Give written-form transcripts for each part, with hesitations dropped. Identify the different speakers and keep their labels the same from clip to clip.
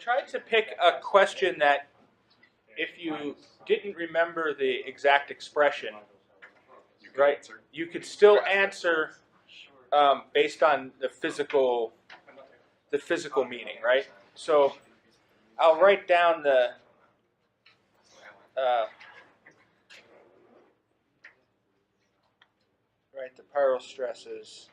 Speaker 1: tried to pick a question that if you didn't remember the exact expression, right, you could still answer based on the physical meaning, right? So I'll write down the the spiral stresses.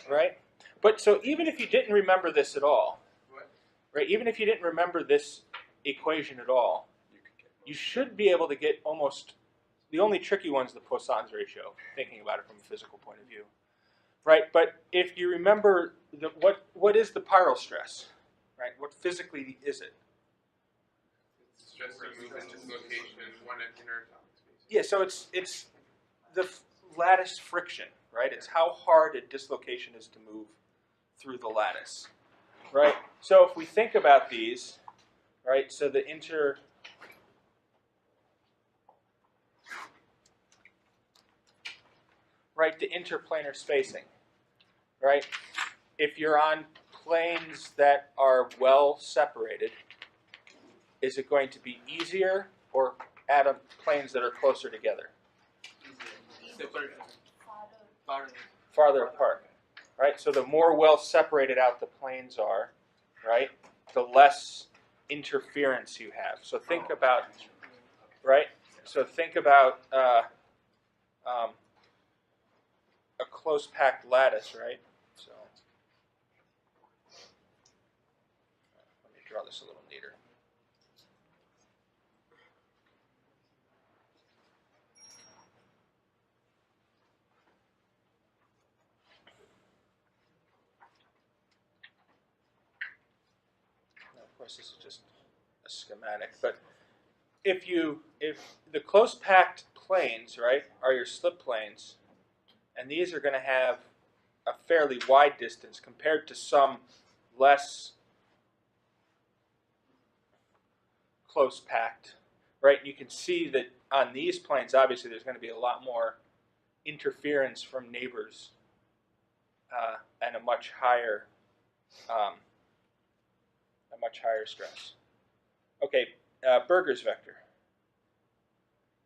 Speaker 1: Right? But so even if you didn't remember this at all, right? Even if you didn't remember this equation at all, you should be able to get almost, the only tricky one is the Poisson's ratio, thinking about it from a physical point of view. Right? But if you remember, what is the spiral stress? Right? What physically is it?
Speaker 2: Stress removal and dislocation, one at inner atomic space.
Speaker 1: Yeah, so it's the lattice friction, right? It's how hard a dislocation is to move through the lattice, right? So if we think about these, right, so the interplanar spacing, right? If you're on planes that are well separated, is it going to be easier or at planes that are closer together? Farther apart, right? So the more well separated out the planes are, right, the less interference you have. So think about, right? So think about a close packed lattice, right? So let me draw this a little neater. Of course, this is just a schematic, but if the close packed planes, right, are your slip planes, and these are going to have a fairly wide distance compared to some less close packed, right? You can see that on these planes, obviously, there's going to be a lot more interference from neighbors and a much higher stress. Okay, Berger's vector.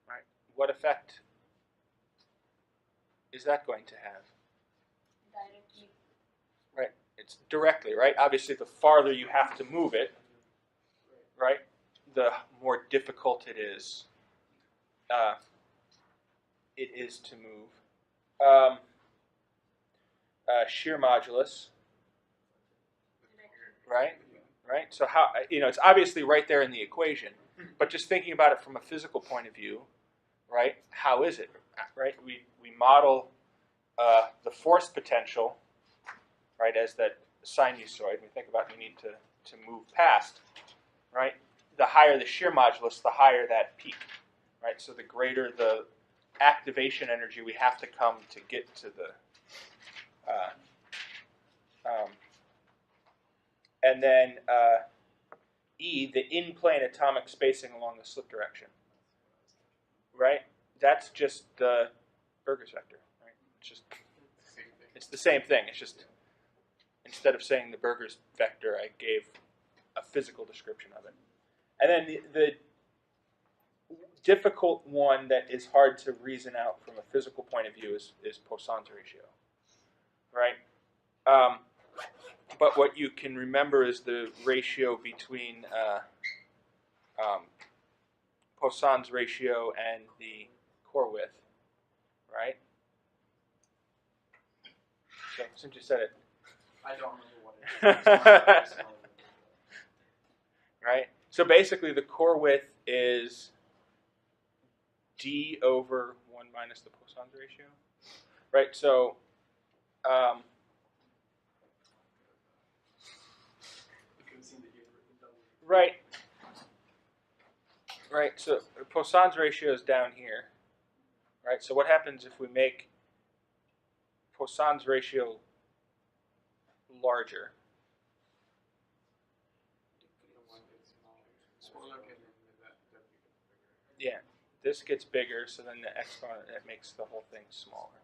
Speaker 1: Right. What effect is that going to have?
Speaker 3: Directly.
Speaker 1: Right. It's directly, right? Obviously, the farther you have to move it, right, the more difficult it is. To move. Shear modulus. Right. Right. So how it's obviously right there in the equation, but just thinking about it from a physical point of view, right? How is it? Right. We model the force potential, right, as that sinusoid. We think about you need to move past, right? The higher the shear modulus, the higher that peak, right? So the greater the activation energy we have to come to get to the and then E, the in-plane atomic spacing along the slip direction, right? That's just the Berger's vector, right? It's the same thing. It's just instead of saying the Berger's vector, I gave a physical description of it. And then the difficult one that is hard to reason out from a physical point of view is Poisson's ratio, right? But what you can remember is the ratio between Poisson's ratio and the core width, right? So since you said it,
Speaker 4: I don't remember what it is.
Speaker 1: Right? So basically the core width is d over 1 minus the Poisson's ratio, right? So right. So Poisson's ratio is down here, right? So what happens if we make Poisson's ratio larger? Yeah, this gets bigger, so then the exponent, it makes the whole thing smaller.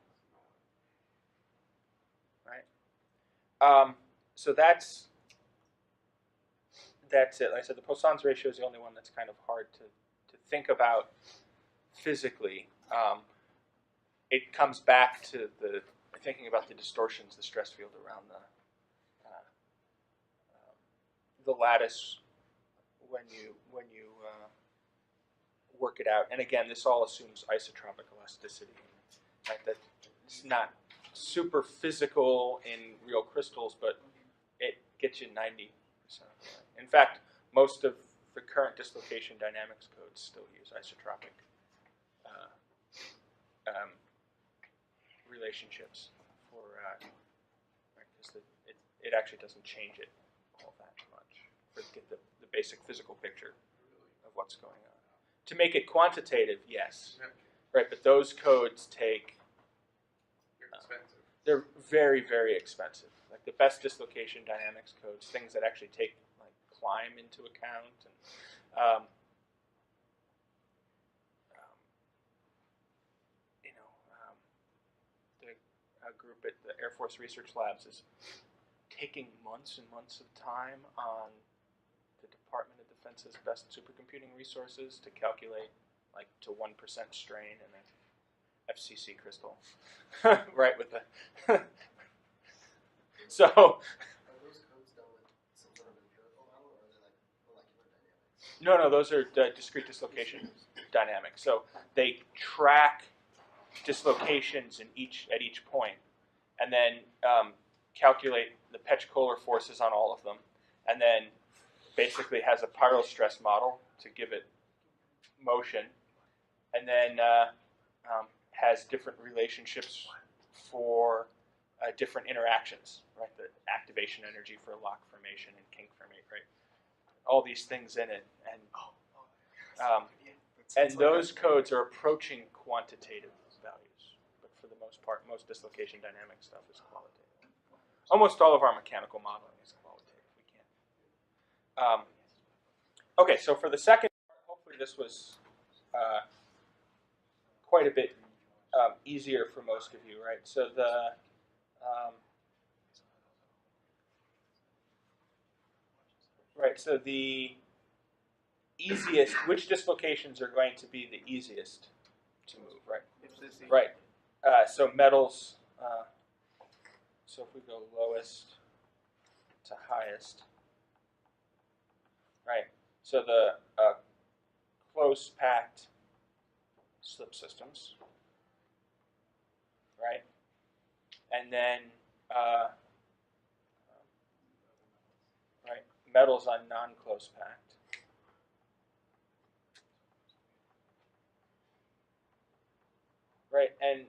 Speaker 1: Right? So that's it. Like I said, the Poisson's ratio is the only one that's kind of hard to think about physically. It comes back to thinking about the distortions, the stress field around the lattice when you work it out. And again, this all assumes isotropic elasticity. Right? That it's not super physical in real crystals, but it gets you 90%. In fact, most of the current dislocation dynamics codes still use isotropic relationships for because it actually doesn't change it all that much for to get the basic physical picture of what's going on. To make it quantitative, yes, right, but those codes take they're very, very expensive. Like the best dislocation dynamics codes, things that actually take like climb into account, and the group at the Air Force Research Labs is taking months and months of time on the Department of Defense's best supercomputing resources to calculate like to 1% strain in an FCC crystal, right? With the so.
Speaker 4: Are those codes done with some sort of empirical model, or are they like molecular dynamics?
Speaker 1: No, those are discrete dislocation dynamics. So they track dislocations at each point, and then calculate the Petch-Kohler forces on all of them, and then basically has a piral stress model to give it motion, and then has different relationships for different interactions, right? The activation energy for lock formation and kink formation, right? All these things in it, and those codes are approaching quantitative values, but for the most part, most dislocation dynamic stuff is qualitative. Almost all of our mechanical modeling is qualitative. We can't. Okay, so for the second part, hopefully this was quite a bit easier for most of you, right? So the easiest, which dislocations are going to be the easiest to move, right? Right. So metals. So if we go lowest to highest, right? So the close packed slip systems, right? And then right, metals on non-close packed. Right, and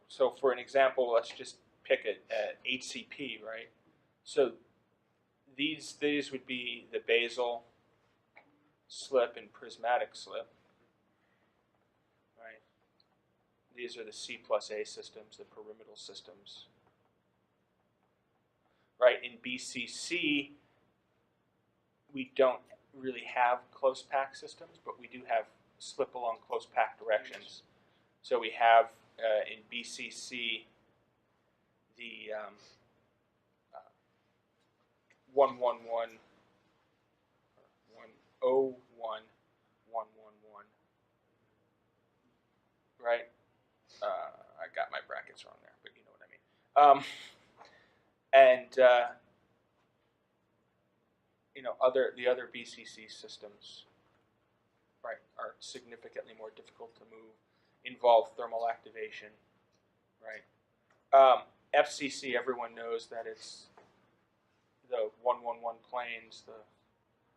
Speaker 1: so for an example, let's just pick a HCP, right? So these would be the basal slip and prismatic slip, right? These are the C plus A systems, the pyramidal systems, right? In BCC, we don't really have close pack systems, but we do have slip along close pack directions. So we have in BCC the 111, 101, 111, right? I got my brackets wrong there, but you know what I mean. The other BCC systems, right, are significantly more difficult to move, involve thermal activation, right? FCC, everyone knows that it's the 111 planes, the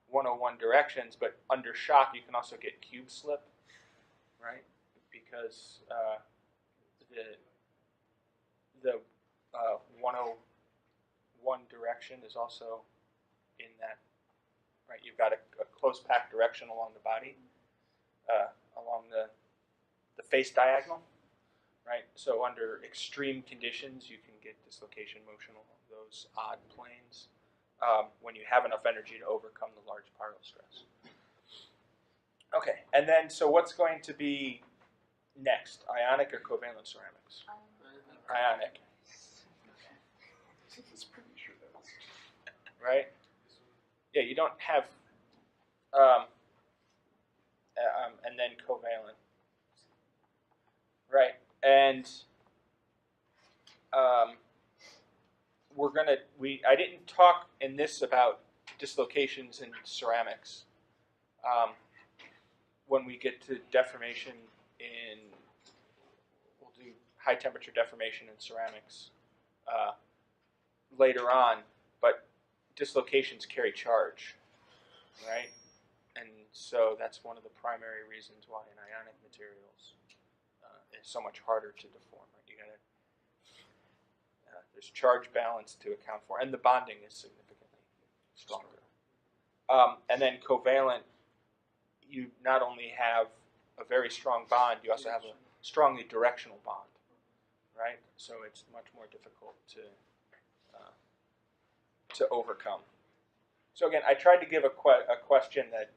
Speaker 1: 101 directions, but under shock you can also get cube slip, right? Because the 101 direction is also in that, right? You've got a close packed direction along the body, along the face diagonal, right? So under extreme conditions, you can get dislocation motion along those odd planes when you have enough energy to overcome the large piral stress. Okay, and then so what's going to be next? Ionic or covalent ceramics? Ionic, right? Yeah, you don't have, and then covalent, right? And I didn't talk in this about dislocations in ceramics. When we get to deformation we'll do high temperature deformation in ceramics later on, but dislocations carry charge, right? And so that's one of the primary reasons why in ionic materials it's so much harder to deform. Right? You gotta there's charge balance to account for, and the bonding is significantly stronger. And then covalent, you not only have a very strong bond, you also have a strongly directional bond, right? So it's much more difficult to overcome. So again, I tried to give a question that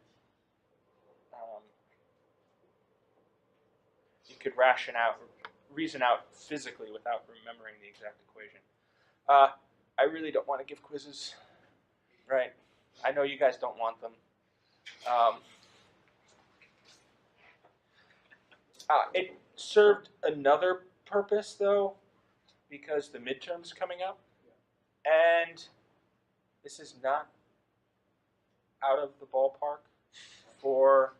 Speaker 1: you could reason out physically without remembering the exact equation. I really don't want to give quizzes, right? I know you guys don't want them. It served another purpose, though, because the midterm's coming up, and this is not out of the ballpark for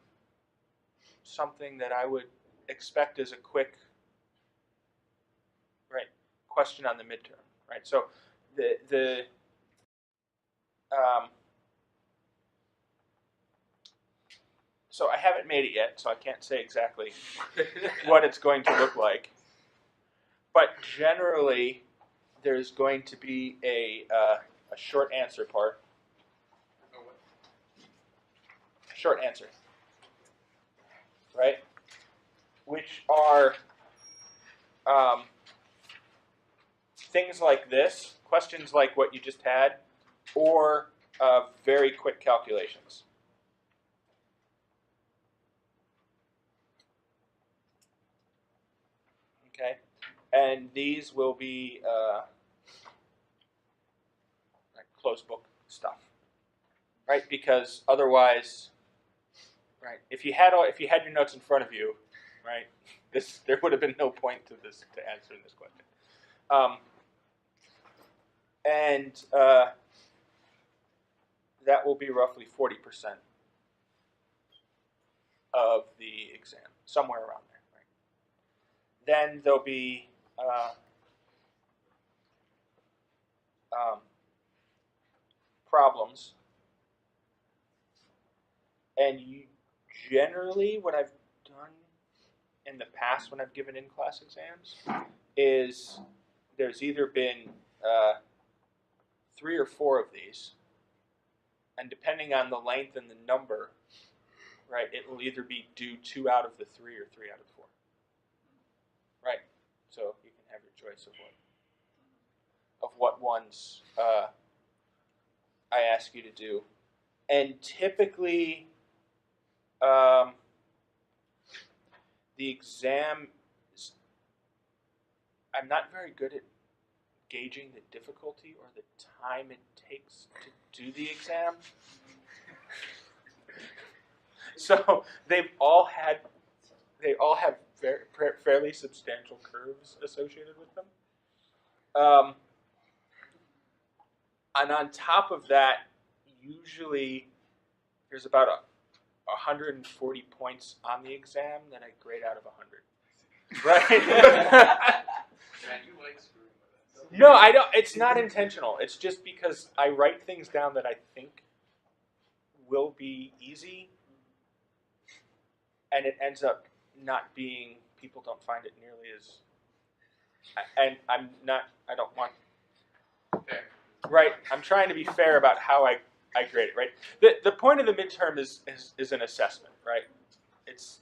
Speaker 1: something that I would expect as a quick question on the midterm, right? So so I haven't made it yet, so I can't say exactly what it's going to look like. But generally, there's going to be a short answer part. Short answer, right? Which are things like this, questions like what you just had, or very quick calculations. Okay, and these will be like closed book stuff, right? Because otherwise, right? If you had your notes in front of you, right? There would have been no point to answering this question. And that will be roughly 40% of the exam, somewhere around there. Right? Then there'll be problems, and generally what I've done in the past when I've given in-class exams is there's either been 3 or 4 of these, and depending on the length and the number, right, it will either be do 2 out of the 3 or 3 out of 4. Right, so you can have your choice of what ones I ask you to do. And typically, the exam, I'm not very good at gauging the difficulty or the time it takes to do the exam. So they all have fairly substantial curves associated with them. And on top of that, usually there's about 140 points on the exam that I grade out of 100. Right?
Speaker 2: Man, you like screwing with us.
Speaker 1: No, I don't. It's not intentional. It's just because I write things down that I think will be easy, and it ends up not being. People don't find it nearly as. And I'm not. I don't want.
Speaker 2: Fair.
Speaker 1: Right. I'm trying to be fair about how I grade it. Right. The point of the midterm is an assessment. Right. It's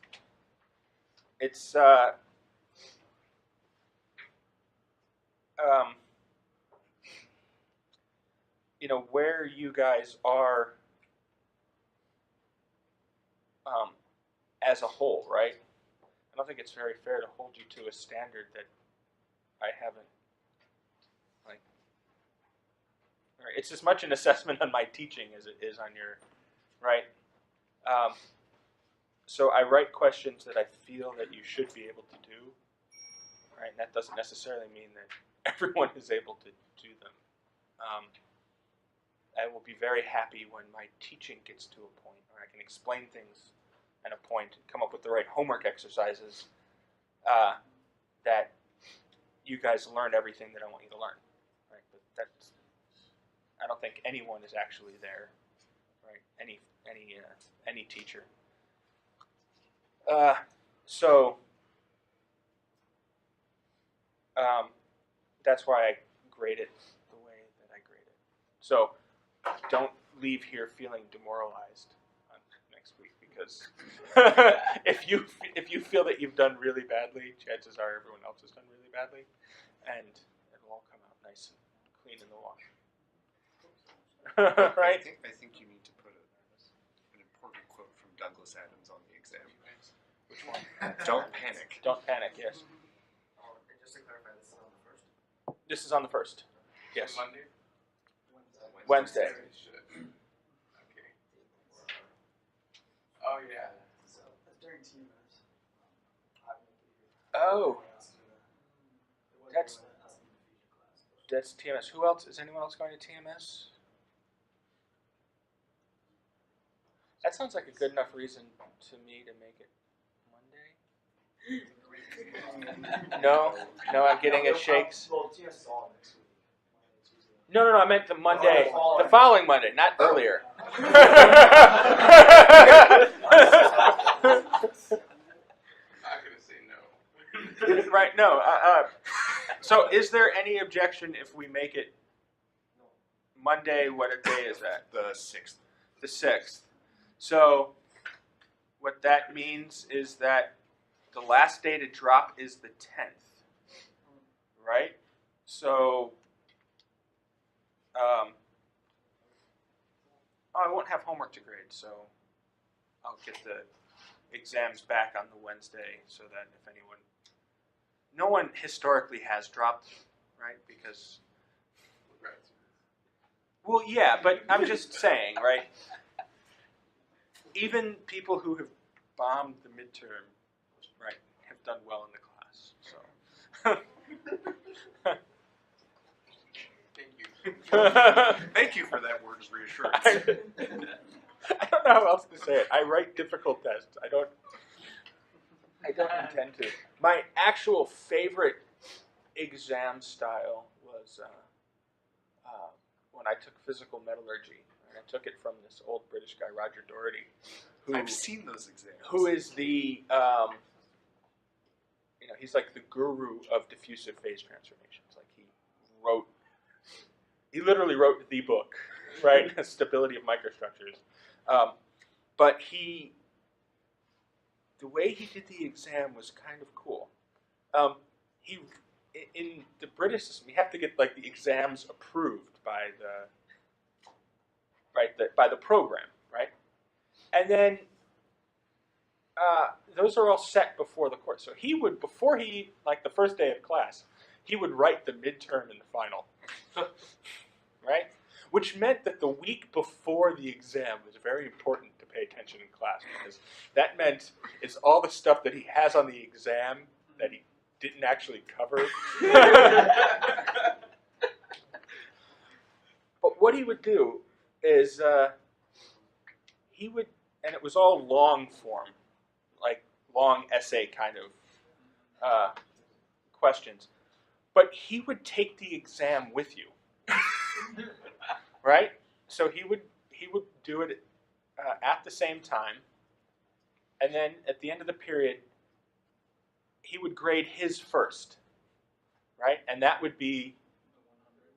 Speaker 1: where you guys are as a whole, right? I don't think it's very fair to hold you to a standard that I haven't, like, right? It's as much an assessment on my teaching as it is on your, right? So I write questions that I feel that you should be able to do, right? And that doesn't necessarily mean that everyone is able to do them. I will be very happy when my teaching gets to a point where I can explain things at a point and come up with the right homework exercises that you guys learn everything that I want you to learn, right? But that's, I don't think anyone is actually there, right? Any teacher. So that's why I grade it the way that I grade it. So don't leave here feeling demoralized on next week, because if you feel that you've done really badly, chances are everyone else has done really badly, and it'll all come out nice and clean in the wash. Right?
Speaker 5: I think you need to put an important quote from Douglas Adams on the exam.
Speaker 1: Which one?
Speaker 5: Don't panic.
Speaker 1: Don't panic. Yes.
Speaker 4: And just to clarify, this is on the first?
Speaker 1: This is on the 1st. Yes.
Speaker 2: Monday?
Speaker 1: Wednesday.
Speaker 2: Okay. Oh, yeah.
Speaker 4: So that's during TMS.
Speaker 1: Oh, that's TMS. Who else? Is anyone else going to TMS? That sounds like a good enough reason to me to make it Monday. No, I'm getting it shakes.
Speaker 4: Well, TMS is all next week.
Speaker 1: No, I meant the Monday, the following Monday, not earlier.
Speaker 2: I'm going to say no.
Speaker 1: Right? No. So, is there any objection if we make it Monday? What day is that?
Speaker 5: The 6th.
Speaker 1: The 6th. So, what that means is that the last day to drop is the 10th, right? So, I won't have homework to grade, so I'll get the exams back on the Wednesday, so that if anyone, no one historically has dropped, right? Because, well, yeah, but I'm just saying, right? Even people who have bombed the midterm, right, have done well in the class. So,
Speaker 2: Thank you.
Speaker 5: Thank you for that word of reassurance.
Speaker 1: I don't know how else to say it. I write difficult tests. I don't intend to. My actual favorite exam style was when I took physical metallurgy. I took it from this old British guy, Roger Doherty,
Speaker 5: I've seen those exams.
Speaker 1: who is the he's like the guru of diffusive phase transformations. Like he literally wrote the book, right? Stability of microstructures. But the way he did the exam was kind of cool. In the British system, you have to get like the exams approved by the program, right? And then those are all set before the course. So he would, before he, like the first day of class, he would write the midterm and the final, right? Which meant that the week before the exam was very important to pay attention in class, because that meant it's all the stuff that he has on the exam that he didn't actually cover. But what he would do is he would, and it was all long form, like long essay kind of questions, but he would take the exam with you, right? So he would do it at the same time, and then at the end of the period, he would grade his first, right? And that would be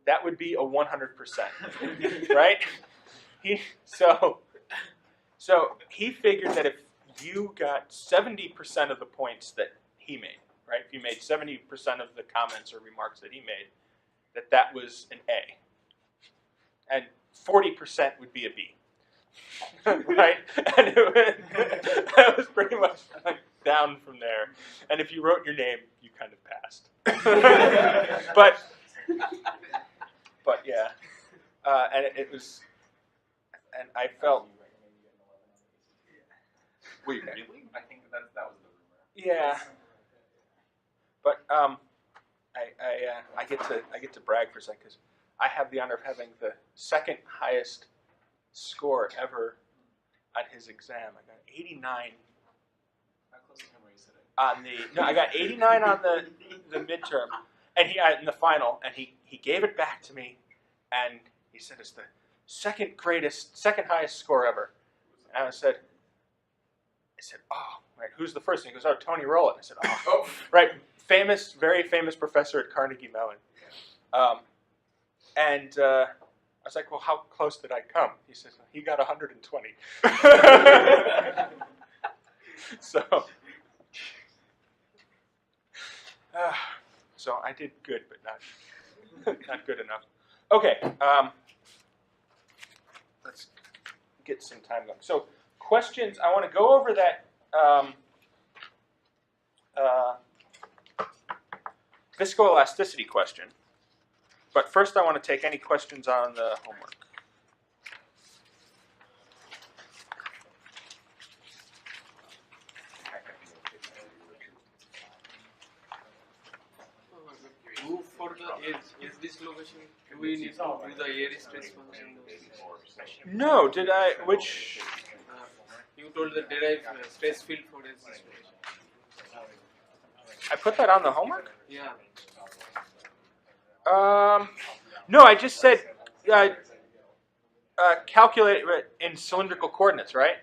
Speaker 1: a 100%, right? So he figured that if you got 70% of the points that he made, right? If you made 70% of the comments or remarks that he made, that was an A. And 40% would be a B. right? And that was pretty much like down from there. And if you wrote your name, you kind of passed. but yeah, and it was, and I felt.
Speaker 5: Wait, really? I think that was the rumor.
Speaker 1: Yeah. But I get to brag for a second because I have the honor of having the second highest score ever on his exam. I got 89
Speaker 5: How close to him were you sitting?
Speaker 1: on the I got 89 on the midterm, and he in the final, and he gave it back to me, and he said it's the second highest score ever, and I said, oh, right, who's the first? And he goes, oh, Tony Rowland. I said, oh, right, very famous professor at Carnegie Mellon. And I was like, well, how close did I come? He says, he got 120. So I did good, but not good enough. Okay, let's get some time going. So questions, I want to go over that viscoelasticity question. But first I want to take any questions on the homework.
Speaker 6: For the is dislocation, do we need to do the air stress function?
Speaker 1: No, did I? Which?
Speaker 6: You told the derived stress field for this dislocation.
Speaker 1: I put that on the homework?
Speaker 6: Yeah.
Speaker 1: No, I just said calculate it in cylindrical coordinates, right?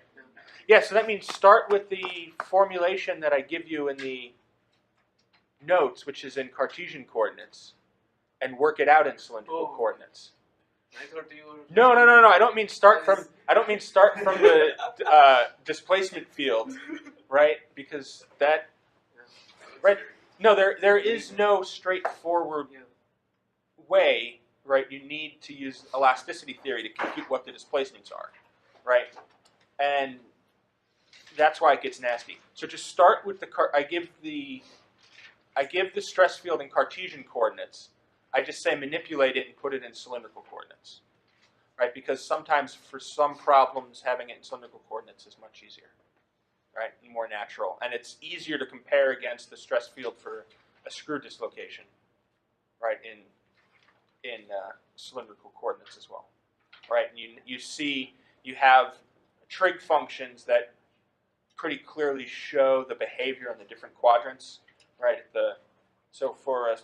Speaker 1: Yeah, so that means start with the formulation that I give you in the notes, which is in Cartesian coordinates, and work it out in cylindrical coordinates.
Speaker 6: I thought you were.
Speaker 1: No. I don't mean start from the displacement field, right? Because that, right? No, there is no straightforward way, right? You need to use elasticity theory to compute what the displacements are, right? And that's why it gets nasty. So just start with I give the stress field in Cartesian coordinates. I just say manipulate it and put it in cylindrical coordinates, right? Because sometimes for some problems, having it in cylindrical coordinates is much easier, right? And more natural. And it's easier to compare against the stress field for a screw dislocation, right? In cylindrical coordinates as well, right? And you see you have trig functions that pretty clearly show the behavior in the different quadrants, right? So for a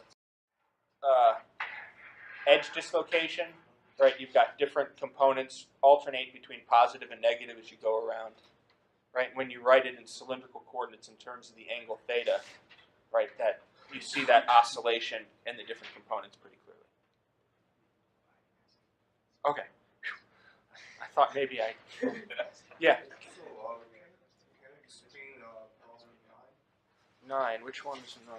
Speaker 1: edge dislocation, right? You've got different components alternate between positive and negative as you go around, right? When you write it in cylindrical coordinates in terms of the angle theta, right? That you see that oscillation in the different components pretty clearly. Okay. I thought maybe yeah.
Speaker 4: So, can you explain problem
Speaker 1: 9. Which one's 9?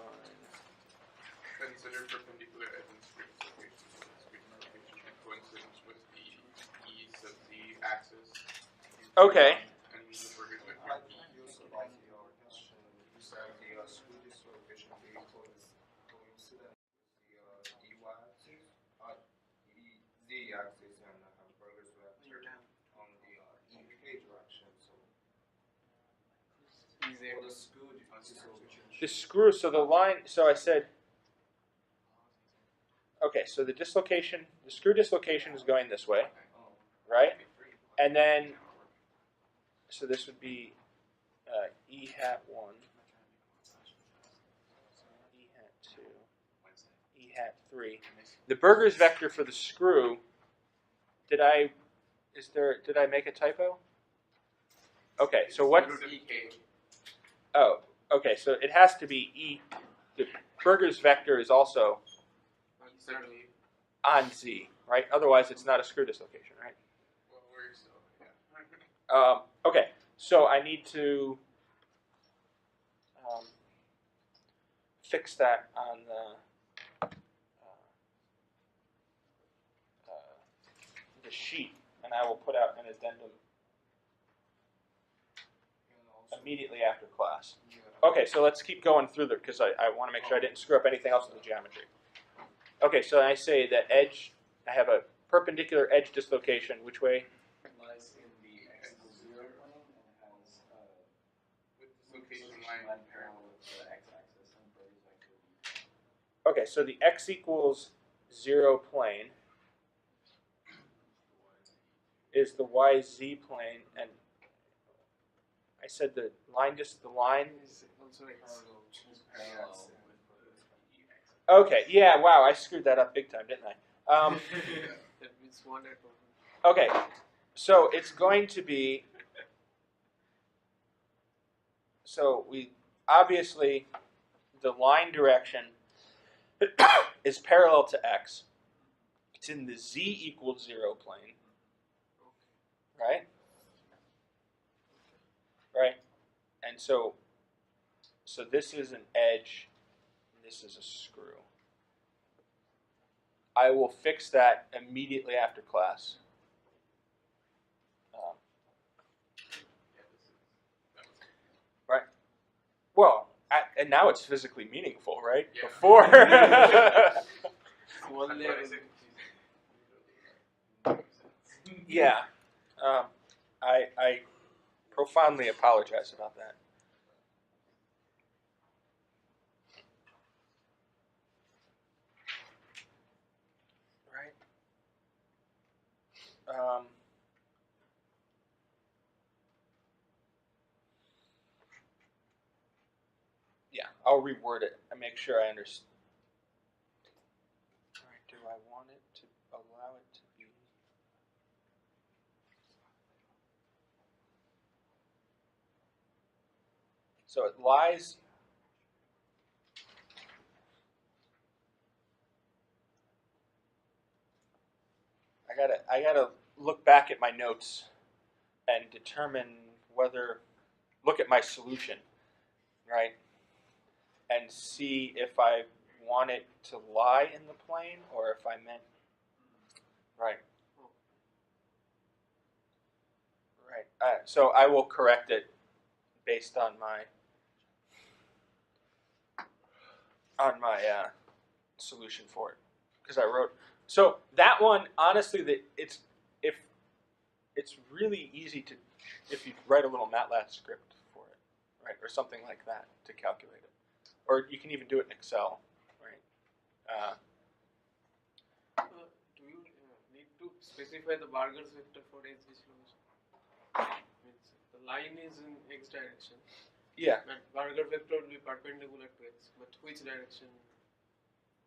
Speaker 2: Consider perpendicular edge and straight dislocation in coincidence with the ease of the axis.
Speaker 1: Okay.
Speaker 2: And the burger vector
Speaker 4: I'm
Speaker 2: E.
Speaker 4: confused about your question. You said the screw dislocation coincident with the dy axis, z axis, and Hamburger's vector on the k direction. So for the screw dislocation.
Speaker 1: The screw, so the line, so I said, okay, so the screw dislocation is going this way, right? And then, so this would be E hat 1, E hat 2, E hat 3. The Burger's vector for the screw, did I make a typo? Okay, so what? Oh, okay, so it has to be E. The Burger's vector is also
Speaker 2: Certainly.
Speaker 1: on Z, right? Otherwise, it's not a screw dislocation, right?
Speaker 2: Well, we're still, yeah.
Speaker 1: Okay, so I need to fix that on the sheet, and I will put out an addendum immediately after class. Okay, so let's keep going through there because I want to make sure I didn't screw up anything else in the geometry. Okay, so I say that edge, I have a perpendicular edge dislocation. Which way?
Speaker 7: Lies in the x equals 0 plane and has
Speaker 2: With dislocation
Speaker 7: line
Speaker 2: line
Speaker 7: parallel with the x-axis and Brady's vector v.
Speaker 1: Okay, so the x equals 0 plane is the yz plane, and I said the line, just the line.
Speaker 6: Is also x.
Speaker 7: Parallel with
Speaker 1: Okay, yeah, wow, I screwed that up big time, didn't I?
Speaker 6: That means 1 at 1.
Speaker 1: Okay, so it's going to be, so we, obviously, the line direction is parallel to x. It's in the z equals 0 plane, right? Right? And so this is an edge, and this is a screw. I will fix that immediately after class. Right? Well, and now it's physically meaningful, right?
Speaker 2: Yeah.
Speaker 1: Before.
Speaker 6: One layer.
Speaker 1: Yeah. I profoundly apologize about that. Right? Yeah, I'll reword it and make sure I understand. All right, do I want it to allow it to be? So it lies. I gotta look back at my notes and determine whether, look at my solution, right? And see if I want it to lie in the plane or if I meant, right. Right. So I will correct it based on my solution for it, because I wrote. So that one, honestly, it's really easy to, if you write a little MATLAB script for it, right, or something like that to calculate it, or you can even do it in Excel, right?
Speaker 6: Do you need to specify the Barger's vector for edge dislocation? Means the line is in x direction.
Speaker 1: Yeah.
Speaker 6: But Barger vector will be perpendicular to x. But which direction?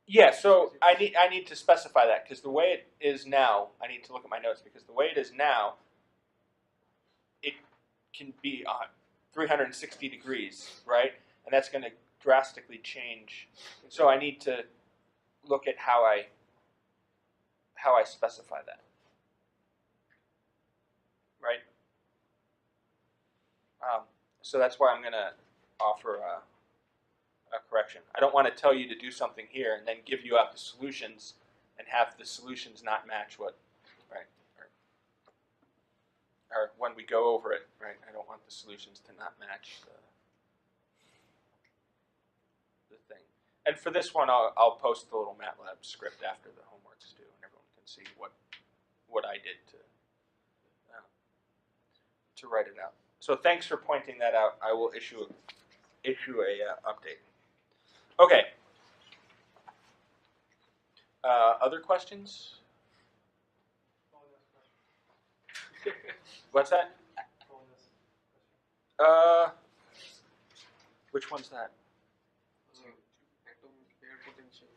Speaker 1: Yeah, so I need to specify that because the way it is now, I need to look at my notes because the way it is now, it can be 360 degrees, right? And that's going to drastically change. So I need to look at how I specify that, right? So that's why I'm going to offer a correction. I don't want to tell you to do something here and then give you out the solutions and have the solutions not match what, right? Or when we go over it, right? I don't want the solutions to not match the thing. And for this one, I'll post the little MATLAB script after the homework's due, and everyone can see what I did to write it out. So thanks for pointing that out. I will issue a update. Okay. Other questions? What's that? Which one's that?
Speaker 6: Atom pair potential.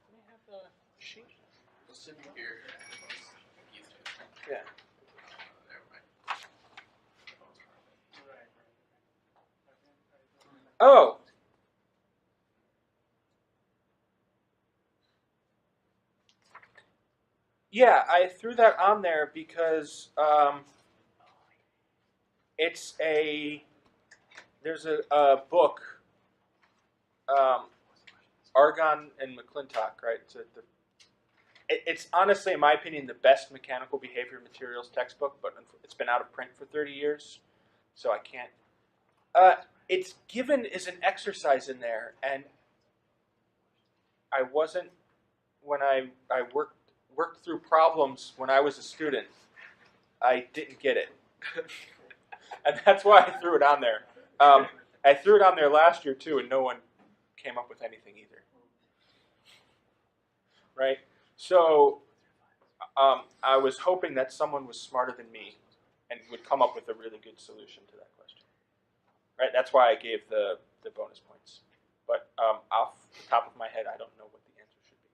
Speaker 1: Can I have the sheet?
Speaker 2: It should be here.
Speaker 1: Yeah.
Speaker 2: Never mind.
Speaker 1: Oh. Yeah, I threw that on there because there's a book, Argonne and McClintock, right? It's honestly, in my opinion, the best mechanical behavior materials textbook, but it's been out of print for 30 years, so I can't. It's given as an exercise in there, and I wasn't, when I worked through problems when I was a student, I didn't get it. And that's why I threw it on there. I threw it on there last year too, and no one came up with anything either. Right? So I was hoping that someone was smarter than me and would come up with a really good solution to that question. Right? That's why I gave the bonus points. But off the top of my head, I don't know what the answer should be.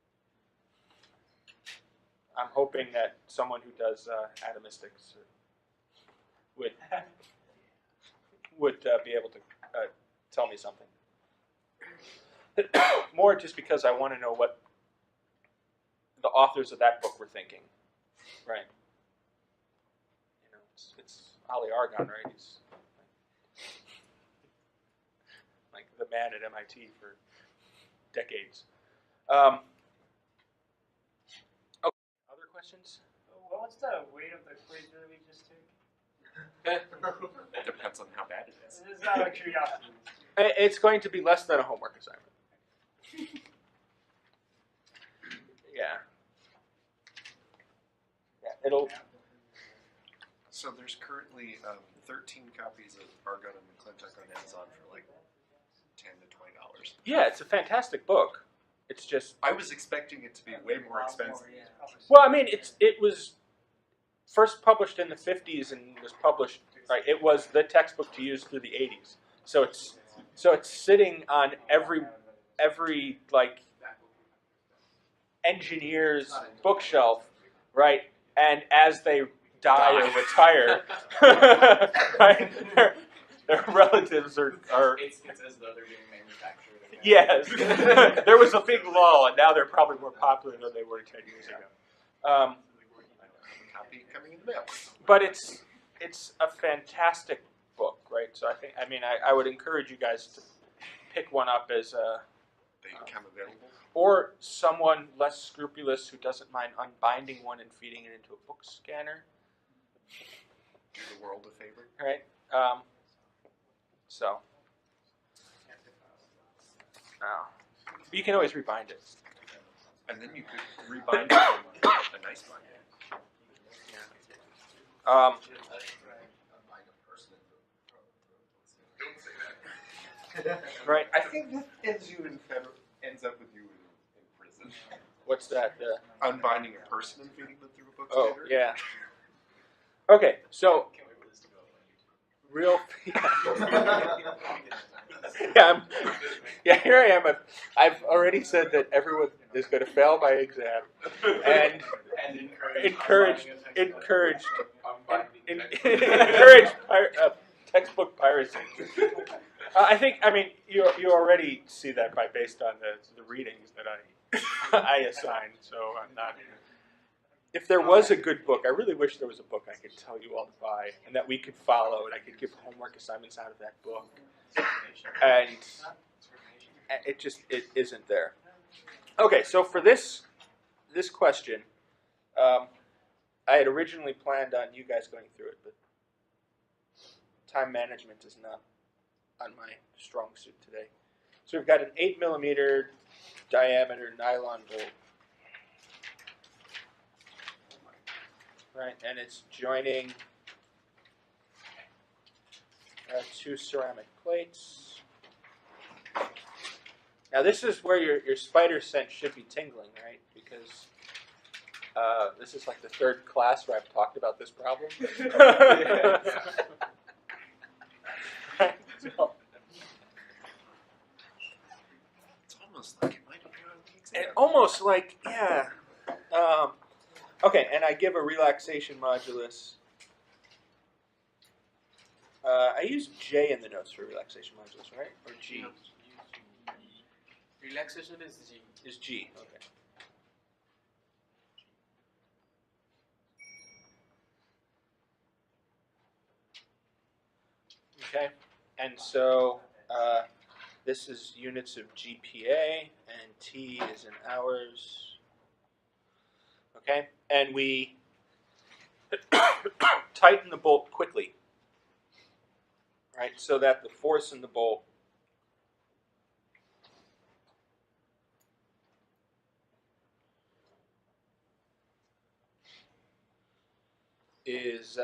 Speaker 1: I'm hoping that someone who does atomistics would be able to tell me something. More just because I want to know what the authors of that book were thinking, right? You know, it's Ali Argon, right? He's like the man at MIT for decades. Okay. Other questions?
Speaker 8: What was the weight of the quiz that we just took?
Speaker 5: It depends on how bad it is.
Speaker 8: This is out of curiosity.
Speaker 1: It's going to be less than a homework assignment. Yeah. Yeah, it'll.
Speaker 5: So there's currently 13 copies of Argon and McClintock on Amazon for like $10 to $20.
Speaker 1: Yeah, it's a fantastic book. It's just.
Speaker 5: I was expecting it to be way more expensive.
Speaker 1: Well, I mean, it was first published in the 50s and was published. Right, it was the textbook to use through the 80s. So it's sitting on every like engineer's bookshelf, right? And as they die or retire, right, their relatives are.
Speaker 7: It's as though they're being manufactured.
Speaker 1: Yes, there was a big lull, and now they're probably more popular than they were 10 years ago.
Speaker 5: Copy coming in the mail.
Speaker 1: But it's a fantastic book, right? So I would encourage you guys to pick one up as a.
Speaker 5: They become available.
Speaker 1: Or someone less scrupulous who doesn't mind unbinding one and feeding it into a book scanner.
Speaker 5: Do the world a favor.
Speaker 1: Right? So. You can always rebind it.
Speaker 5: And then you could rebind it in a nice bind.
Speaker 1: Right?
Speaker 5: I think this ends up with you in prison.
Speaker 1: What's that?
Speaker 5: Unbinding a person and feeding them through a book
Speaker 1: Oh,
Speaker 5: scanner?
Speaker 1: yeah. Okay, so here I am. I've already said that everyone is going to fail my exam, and encouraged textbook piracy. You already see that based on the readings that I assigned. So I'm not. If there was a good book, I really wish there was a book I could tell you all to buy and that we could follow, and I could give homework assignments out of that book. And it isn't there. Okay, so for this question, I had originally planned on you guys going through it, but time management is not on my strong suit today. So we've got an 8mm diameter nylon bolt. Right, and it's joining two ceramic plates. Now this is where your spider sense should be tingling, right? Because this is like the third class where I've talked about this problem. So,
Speaker 5: It's almost like it might be on the exam.
Speaker 1: and almost like, yeah. Okay, and I give a relaxation modulus. I use J in the notes for relaxation modulus, right? Or G?
Speaker 6: Relaxation is G.
Speaker 1: Is G, okay. Okay, and so this is units of GPA, and T is in hours. Okay, and we tighten the bolt quickly, right, so that the force in the bolt is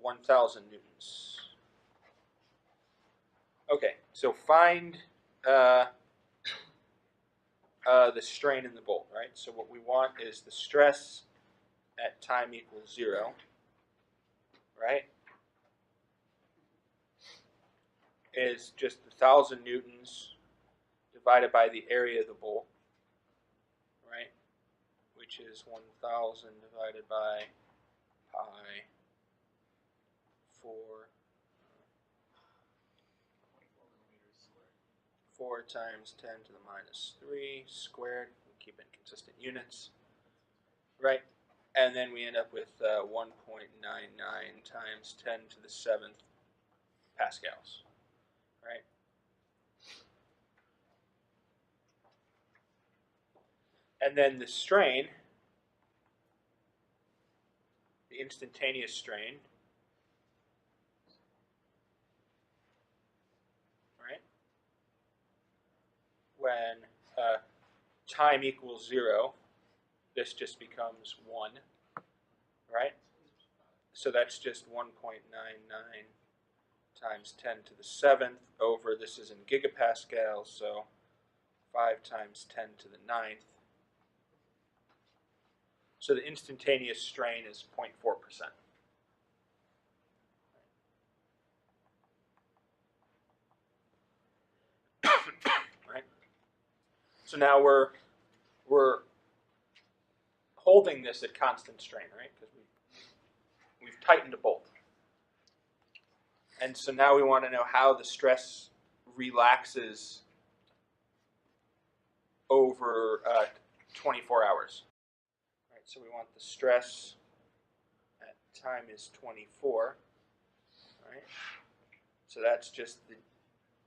Speaker 1: 1,000 newtons. Okay, so find the strain in the bolt, right? So what we want is the stress at time equals 0, right? Is just 1,000 newtons divided by the area of the bolt, right? Which is 1,000 divided by pi 4 times 10 to the minus 3 squared. We keep it in consistent units, right? And then we end up with 1.99 times 10 to the 7th pascals, right? And then the strain, the instantaneous strain, right? When time equals 0, this just becomes 1, right? So that's just 1.99 times 10 to the 7th over, this is in gigapascals, so 5 times 10 to the 9th. So the instantaneous strain is 0.4%. Right? So now we're holding this at constant strain, right? Because we've tightened a bolt. And so now we want to know how the stress relaxes over 24 hours. Right, so we want the stress at time is 24. Right? So that's just the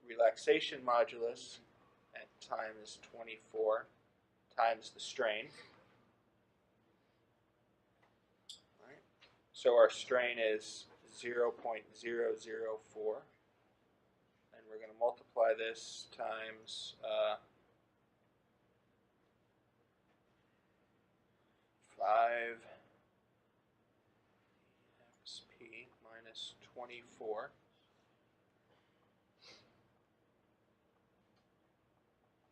Speaker 1: relaxation modulus at time is 24 times the strain. Right? So our strain is 0.004. And we're going to multiply this times 5 xp minus 24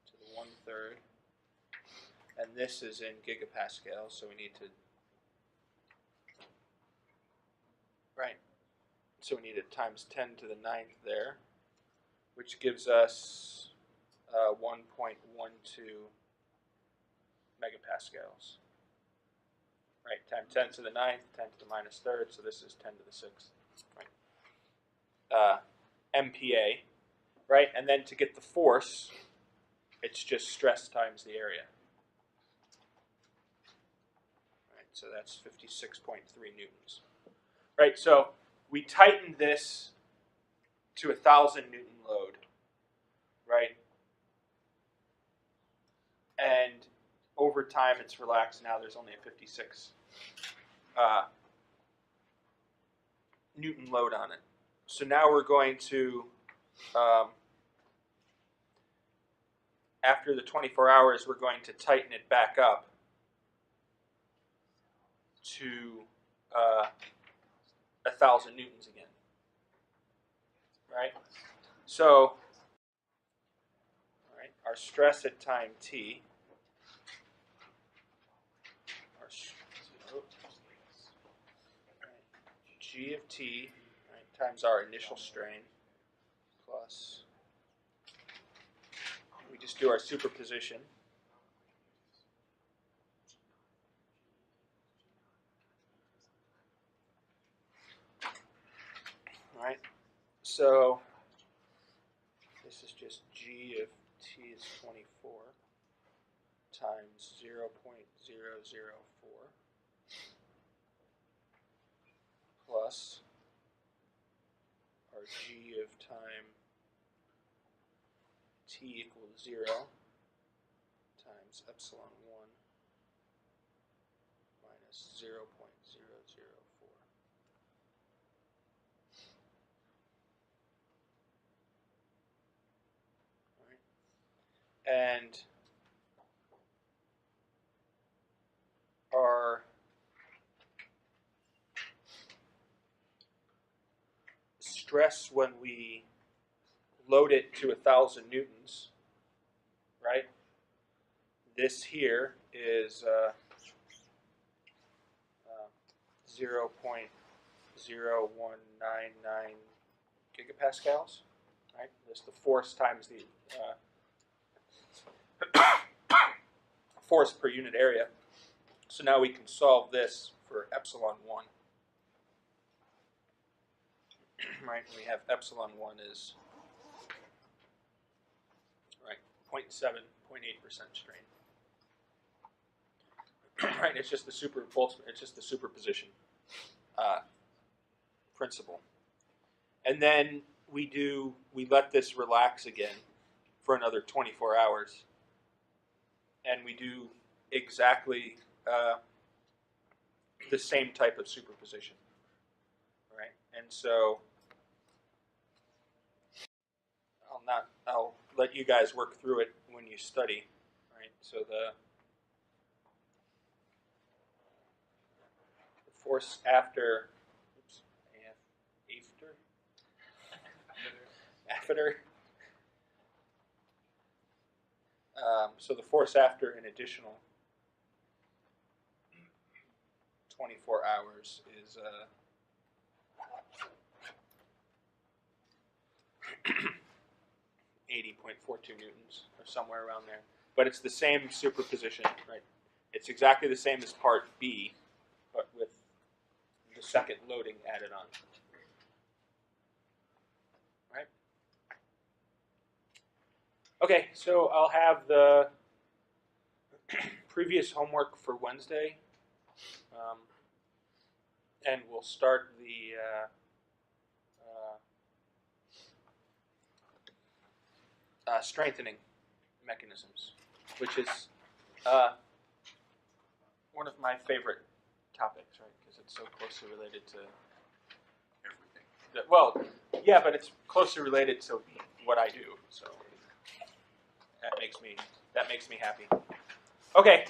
Speaker 1: to the 1/3. And this is in gigapascals, so we need to, right, so we need it times 10 to the 9th there, which gives us 1.12 megapascals. Right, times 10 to the 9th, 10 to the minus 3rd, so this is 10 to the 6th. Right. MPa, right, and then to get the force, it's just stress times the area. Right, so that's 56.3 newtons. Right, so we tightened this to 1,000 Newton load, right? And over time it's relaxed. Now there's only a 56 Newton load on it. So now we're going to, after the 24 hours, we're going to tighten it back up to 1,000 newtons again, right? So, all right, our stress at time t, G of t, right, times our initial strain, plus, we just do our superposition. All right, so this is just G of t is 24 times 0.004 plus our G of time t equals 0 times epsilon 1 minus 0.004. And our stress when we load it to 1,000 newtons, right? This here is 0.0199 gigapascals, right? That's the force times the force per unit area. So now we can solve this for epsilon 1. Right, we have epsilon 1 is right 0.7, 0.8% strain. Right, it's just the superposition principle. And then we let this relax again for another 24 hours. And we do exactly the same type of superposition, right? And so I'll let you guys work through it when you study, right? So the force after, so the force after an additional 24 hours is 80.42 newtons or somewhere around there. But it's the same superposition, right? It's exactly the same as part B, but with the second loading added on. Right? Okay, so I'll have the previous homework for Wednesday, and we'll start the strengthening mechanisms, which is one of my favorite topics, right? Because it's so closely related to everything. Well, yeah, but it's closely related to what I do, so that makes me happy. Okay.